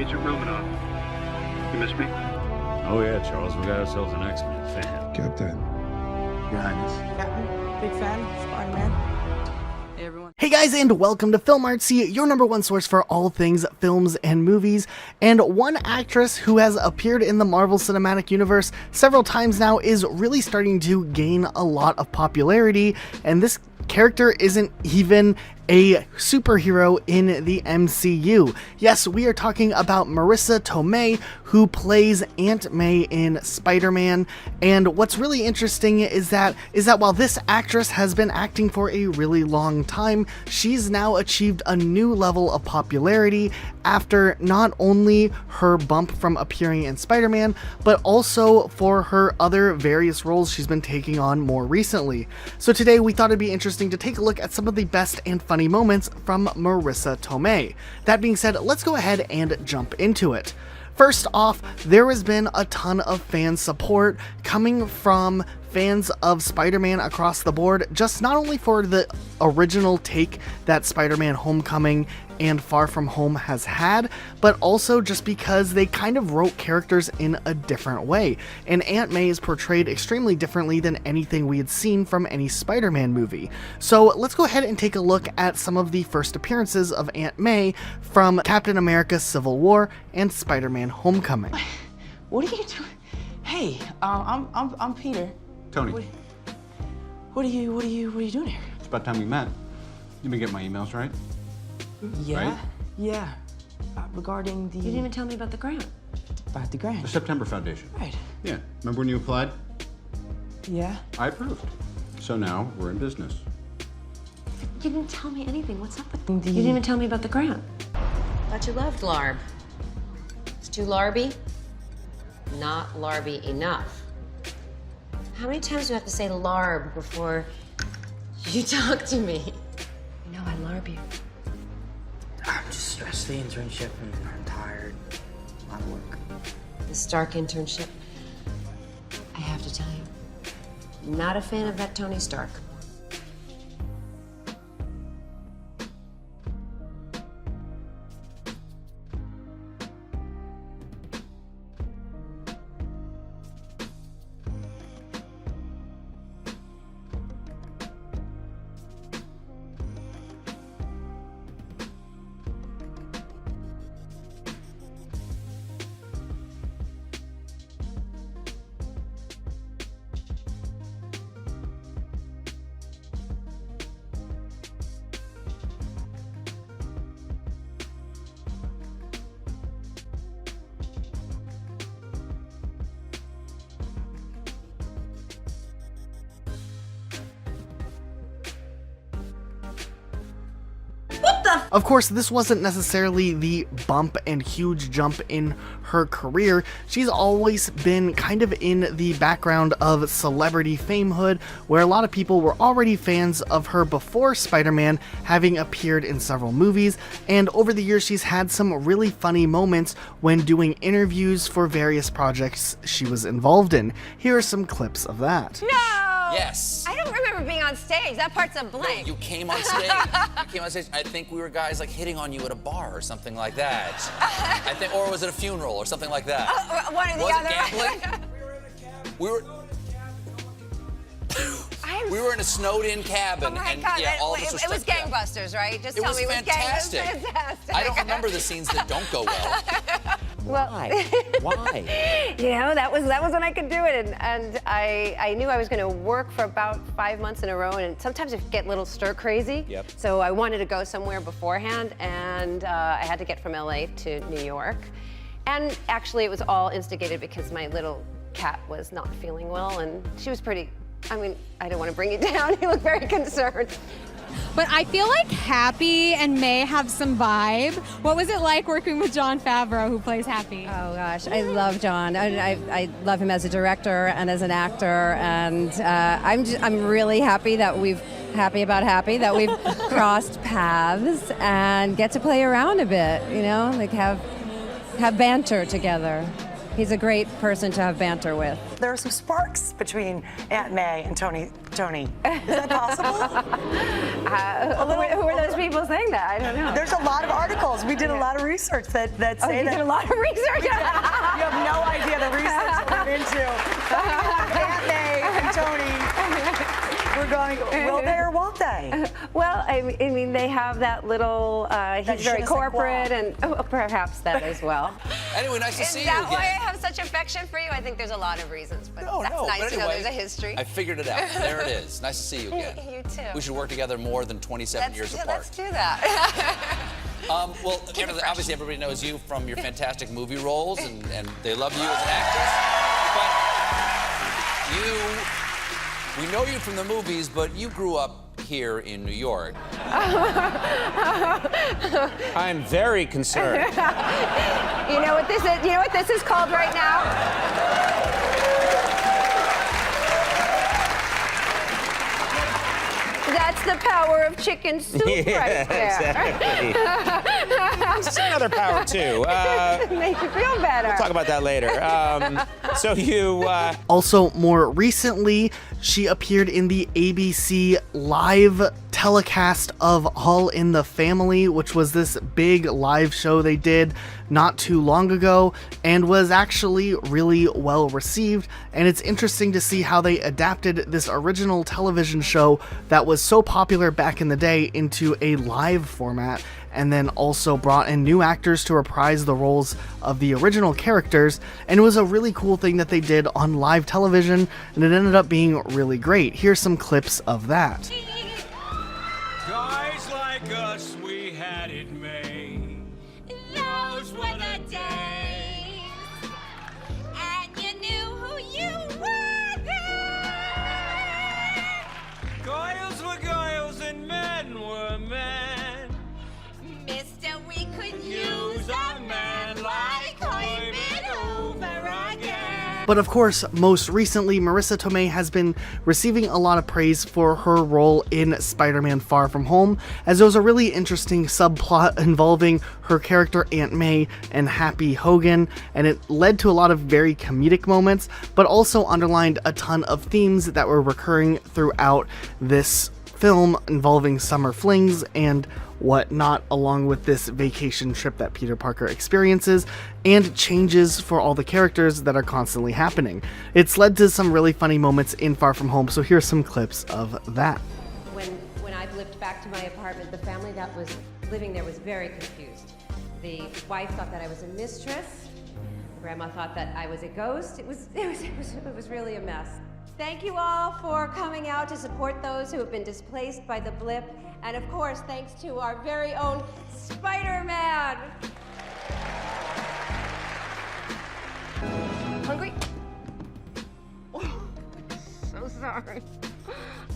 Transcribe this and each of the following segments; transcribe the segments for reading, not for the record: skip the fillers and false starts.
Agent Romanoff. You miss me? Oh yeah, Charles, we got ourselves an X-Men fan. Captain. Your Highness. Captain, big fan, Spider-Man. Hey everyone. Hey guys, and welcome to Film Artsy, your number one source for all things films and movies. And one actress who has appeared in the Marvel Cinematic Universe several times now is really starting to gain a lot of popularity, and this character isn't even a superhero in the MCU. Yes, we are talking about Marisa Tomei, who plays Aunt May in Spider-Man. And what's really interesting is that while this actress has been acting for a really long time, she's now achieved a new level of popularity after not only her bump from appearing in Spider-Man, but also for her other various roles she's been taking on more recently. So today we thought it'd be interesting to take a look at some of the best and funny moments from Marisa Tomei. That being said, let's go ahead and jump into it. First off, there has been a ton of fan support coming from fans of Spider-Man across the board, just not only for the original take that Spider-Man Homecoming and Far From Home has had, but also just because they kind of wrote characters in a different way. And Aunt May is portrayed extremely differently than anything we had seen from any Spider-Man movie. So let's go ahead and take a look at some of the first appearances of Aunt May from Captain America Civil War and Spider-Man Homecoming. What are you doing? Hey, I'm Peter. Tony, What are you doing here? it's about time we met. You've been getting my emails, right? Yeah, Right? yeah. Regarding the... You didn't even tell me about the grant. About the The grant. September Foundation. Right. Yeah. Remember when you applied? Yeah. I approved. So now we're in business. You didn't tell me anything. What's up with The- You didn't even tell me about the grant. Thought you loved larb. It's too larby? Not larby enough. How many times do I have to say larb before you talk to me? You know I larb you. I'm just stressed, the internship, and I'm tired. A lot of work. The Stark internship. I have to tell you, not a fan of that Tony Stark. Of course, this wasn't necessarily the bump and huge jump in her career. She's always been kind of in the background of celebrity famehood, where a lot of people were already fans of her before Spider-Man, having appeared in several movies, and over the years she's had some really funny moments when doing interviews for various projects she was involved in. Here are some clips of that. No! Yes. I don't remember being on stage. That part's a No, blank. you came on stage. You came on stage. I think we were guys like hitting on you at a bar or something like that. I think, or was it a funeral or something like that? One or the Was other. it gambling? We were. We were in a snowed-in cabin, Oh my and God, yeah, all of us were it was stuck. gangbusters, right? Just It tell was me fantastic. It was fantastic. I don't remember the scenes that don't go well. Why? Why? You know, that was when I could do it, and I knew I was going to work for about 5 months in a row, and sometimes I get a little stir crazy. Yep. So I wanted to go somewhere beforehand, and I had to get from LA to New York, and actually it was all instigated because my little cat was not feeling well, and she was pretty. I mean, I don't want to bring you down. You look very concerned. But I feel like Happy and May have some vibe. What was it like working with Jon Favreau, who plays Happy? Oh gosh, I love Jon. I love him as a director and as an actor, and I'm really happy that we've crossed paths and get to play around a bit. You know, like have banter together. He's a great person to have banter with. There are some sparks between Aunt May and Tony Tony. Is that possible? Who are those people saying that? I don't know. There's a lot of articles. We did a lot of research that say you that. did a lot of research? You have no idea the research we're into. Aunt May and Tony. We're going, will they or won't they? Well, I mean, they have that little, he's very corporate, and perhaps that as well. Anyway, nice to see you Is that again. why I have such affection for you? I think there's a lot of reasons, but No, that's no, nice but to know anyway, there's a history. I figured it out. There it is. Nice to see you again. You too. We should work together more than 27 years apart. Let's do that. Well, obviously everybody knows you from your fantastic movie roles, and they love you as an actress. But we know you from the movies, but you grew up here in New York. I'm very concerned. You know what this is? You know what this is called right now? That's the power of chicken soup right there. Exactly. This is another power, too. Make you feel better. We'll talk about that later. So you... Also, more recently, she appeared in the ABC live telecast of All in the Family, which was this big live show they did not too long ago and was actually really well received. And it's interesting to see how they adapted this original television show that was so popular back in the day into a live format, and then also brought in new actors to reprise the roles of the original characters. And it was a really cool thing that they did on live television, and it ended up being really great. Here's some clips of that. Guys like us, we had it made. Those were the days, and you knew who you were then. Girls were girls and men were men. Mister, we could use a man like Hyman over again. But of course, most recently, Marisa Tomei has been receiving a lot of praise for her role in Spider-Man Far From Home, as there was a really interesting subplot involving her character Aunt May and Happy Hogan, and it led to a lot of very comedic moments, but also underlined a ton of themes that were recurring throughout this film involving summer flings and whatnot, along with this vacation trip that Peter Parker experiences, and changes for all the characters that are constantly happening. It's led to some really funny moments in Far From Home, so here's some clips of that. When I blipped back to my apartment, the family that was living there was very confused. The wife thought that I was a mistress. Grandma thought that I was a ghost. It was really a mess. Thank you all for coming out to support those who have been displaced by the blip. And of course, thanks to our very own Spider-Man. Hungry? So sorry.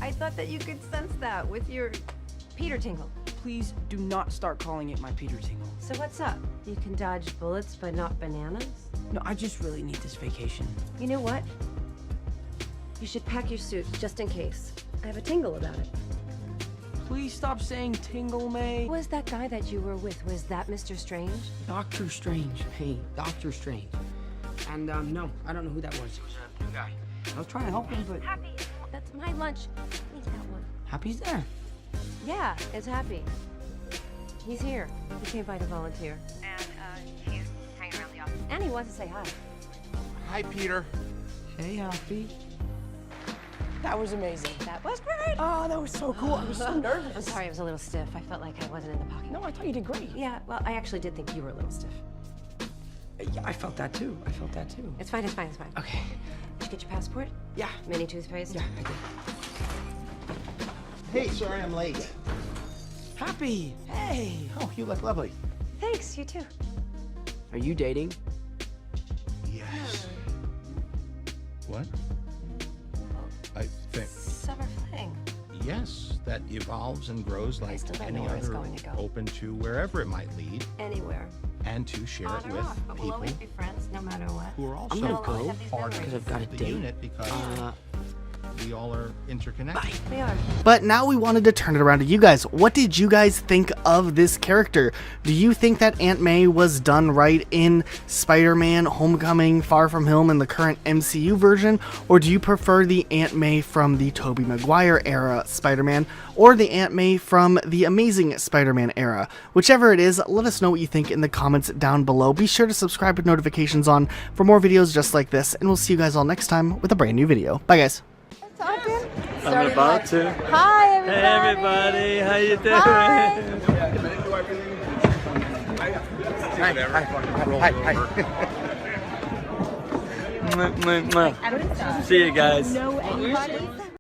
I thought that you could sense that with your Peter tingle. Please do not start calling it my Peter tingle. So what's up? You can dodge bullets but not bananas? No, I just really need this vacation. You know what? You should pack your suit just in case. I have a tingle about it. Please stop saying tingle, May. Who was that guy that you were with? Was that Mr. Strange? Doctor Strange. Hey, Doctor Strange. And, no, I don't know who that was. It was a new guy. I was trying to help him, but... Happy. That's my lunch. Eat that one. Happy's there. Yeah, it's Happy. He's here. He came by to volunteer. And, he's hanging around the office. And he wants to say hi. Hi, Peter. Hey, Happy. That was amazing. That was great. Oh, that was so cool. I was so nervous. I'm sorry, I was a little stiff. I felt like I wasn't in the pocket. No, I thought you did great. Yeah, well, I actually did think you were a little stiff. Yeah, I felt that too. It's fine, it's fine, it's fine. Okay. Did you get your passport? Yeah. Mini toothpaste? Yeah, I did. Hey, sorry I'm late. Happy. Hey. Oh, you look lovely. Thanks, you too. Are you dating? Yes. What? I think, Summer fling. yes, that evolves and grows like still don't any know where it's other, going to go. open to wherever it might lead, Anywhere. and to share On it or with off, but we'll people always be friends, no matter what. who are I'm also gonna go have these part because of I've got a the date. unit because we all are interconnected. They are. But now we wanted to turn it around to you guys. What did you guys think of this character? Do you think that Aunt May was done right in Spider-Man, Homecoming, Far From Home, and the current MCU version? Or do you prefer the Aunt May from the Tobey Maguire era Spider-Man, or the Aunt May from the Amazing Spider-Man era? Whichever it is, let us know what you think in the comments down below. Be sure to subscribe with notifications on for more videos just like this, and we'll see you guys all next time with a brand new video. Bye guys. I'm about to. Hi, everybody. Hey, everybody. How you doing? Hi. See you guys.